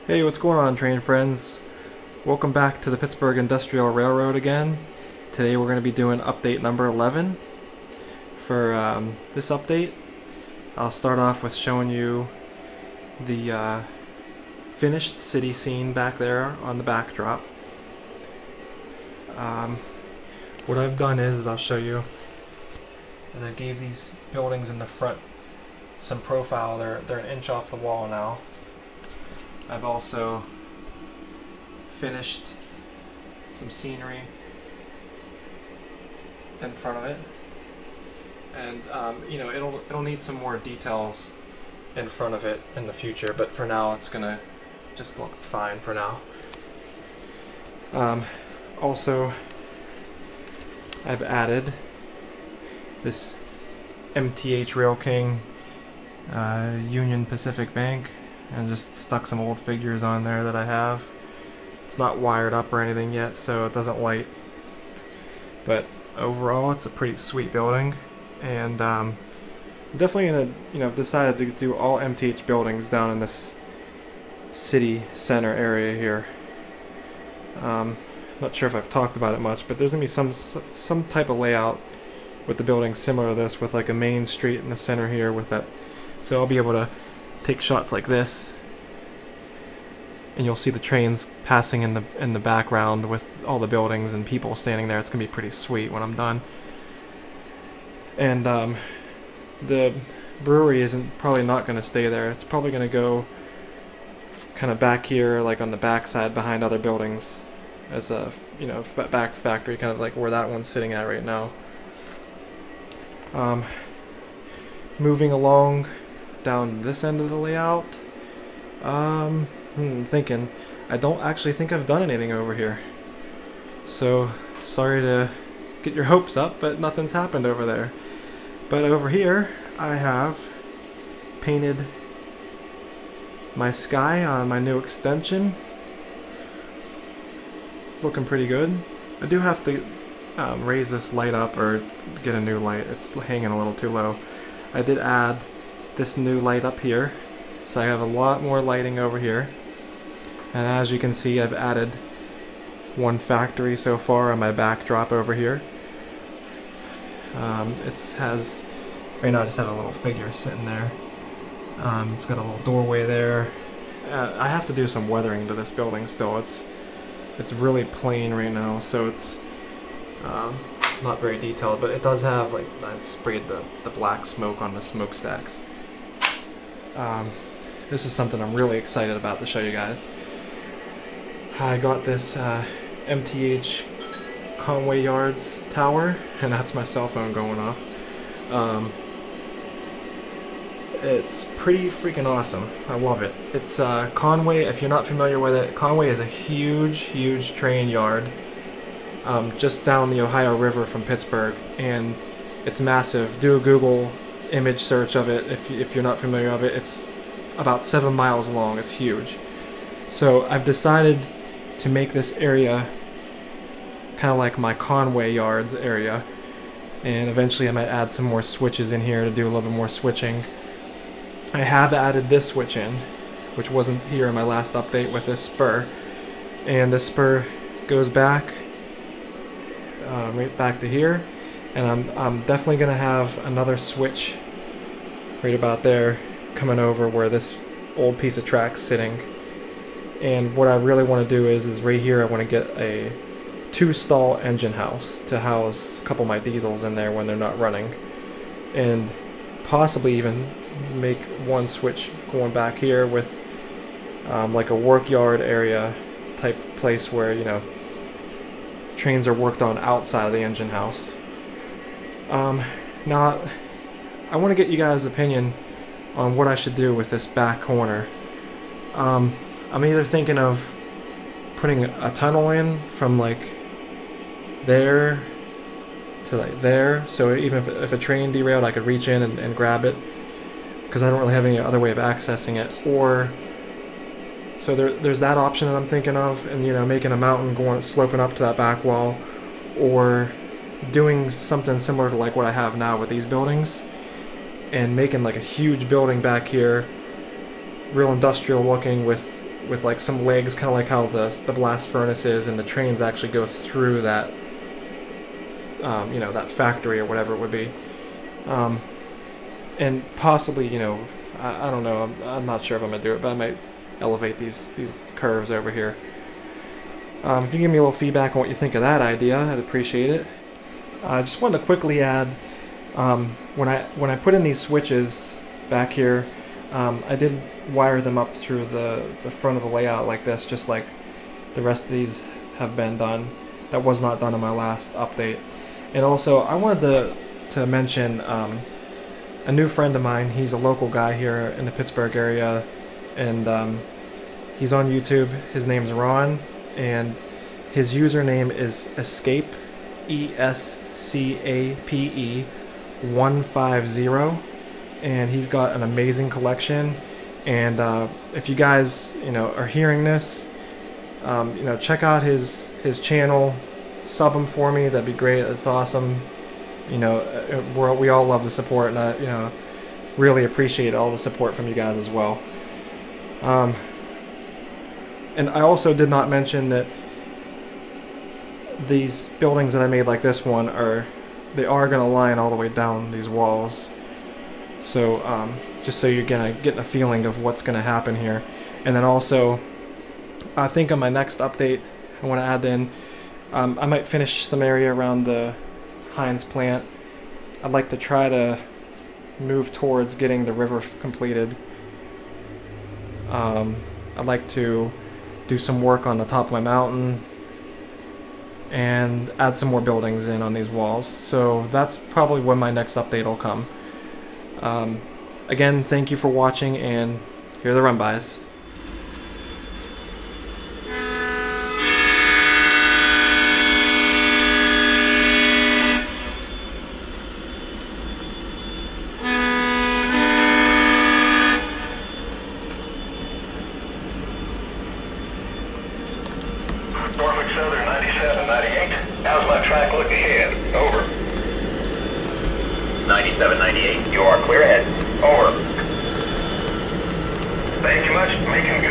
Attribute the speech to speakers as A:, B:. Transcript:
A: Hey, what's going on, train friends? Welcome back to the Pittsburgh Industrial Railroad again. Today we're going to be doing update number 11. For this update, I'll start off with showing you the finished city scene back there on the backdrop. What I've done is I'll show you, as I gave these buildings in the front some profile. They're an inch off the wall now. I've also finished some scenery in front of it, and it'll need some more details in front of it in the future, but for now it's gonna just look fine for now. Also, I've added this MTH Rail King Union Pacific Bank and just stuck some old figures on there that I have. It's not wired up or anything yet, so it doesn't light, but overall it's a pretty sweet building. And I'm definitely gonna decided to do all MTH buildings down in this city center area here. Not sure if I've talked about it much, but there's gonna be some type of layout with the building similar to this, with like a main street in the center here with that. So I'll be able to take shots like this, and you'll see the trains passing in the background with all the buildings and people standing there. It's gonna be pretty sweet when I'm done. And the brewery isn't probably not gonna stay there. It's probably gonna go kind of back here, like on the back side behind other buildings, as a back factory, kind of like where that one's sitting at right now. Moving along down this end of the layout, thinking, I don't actually think I've done anything over here, so sorry to get your hopes up, but nothing's happened over there. But over here I have painted my sky on my new extension. It's looking pretty good. I do have to raise this light up or get a new light. It's hanging a little too low. I did add this new light up here, so I have a lot more lighting over here. And as you can see, I've added one factory so far on my backdrop over here. It has, right now I just have a little figure sitting there. It's got a little doorway there. I have to do some weathering to this building still. It's really plain right now, so it's not very detailed, but it does have, like, I sprayed the black smoke on the smokestacks. This is something I'm really excited about to show you guys. I got this MTH Conway Yards tower, and that's my cell phone going off. It's pretty freaking awesome. I love it. It's Conway. If you're not familiar with it, Conway is a huge train yard just down the Ohio River from Pittsburgh, and it's massive. Do a Google image search of it if you're not familiar with it. It's about 7 miles long. It's huge. So I've decided to make this area kind of like my Conway Yards area, and eventually I might add some more switches in here to do a little bit more switching. I have added this switch in, which wasn't here in my last update, with this spur, and this spur goes back right back to here, and I'm definitely gonna have another switch right about there coming over where this old piece of track's sitting. And what I really want to do is right here I want to get a 2-stall engine house to house a couple of my diesels in there when they're not running, and possibly even make one switch going back here with like a work yard area type place where trains are worked on outside of the engine house. Now I want to get you guys' opinion on what I should do with this back corner. I'm either thinking of putting a tunnel in from like there to like there, so even if a train derailed I could reach in and grab it, because I don't really have any other way of accessing it. Or so there's that option that I'm thinking of, and making a mountain going sloping up to that back wall, or doing something similar to like what I have now with these buildings, and making like a huge building back here, real industrial looking, with with like some legs, kind of like how the blast furnace is, and the trains actually go through that, you know, that factory or whatever it would be. And possibly, you know, I don't know, I'm not sure if I'm going to do it, but I might elevate these curves over here. If you give me a little feedback on what you think of that idea, I'd appreciate it. I just wanted to quickly add, when I put in these switches back here, I did wire them up through the front of the layout like this, just like the rest of these have been done. That was not done in my last update. And also, I wanted to mention a new friend of mine. He's a local guy here in the Pittsburgh area, and he's on YouTube. His name's Ron, and his username is Escape, ESCAPE 150, and he's got an amazing collection. And if you guys, you know, are hearing this, you know, check out his channel, sub him for me. That'd be great. It's awesome. You know, we all love the support, and I, you know, really appreciate all the support from you guys as well. And I also did not mention that these buildings that I made, like this one, they are going to line all the way down these walls. So just so you're getting a feeling of what's going to happen here. And then also, I think on my next update, I want to add in, I might finish some area around the Heinz plant. I'd like to try to move towards getting the river completed. I'd like to do some work on the top of my mountain and add some more buildings in on these walls. So that's probably when my next update will come. Again, thank you for watching, and here are the run-bys.
B: Norfolk Southern 97, 98. How's my track look ahead? Over. 97, 98. You are clear ahead. Over. Thank you much. Making good.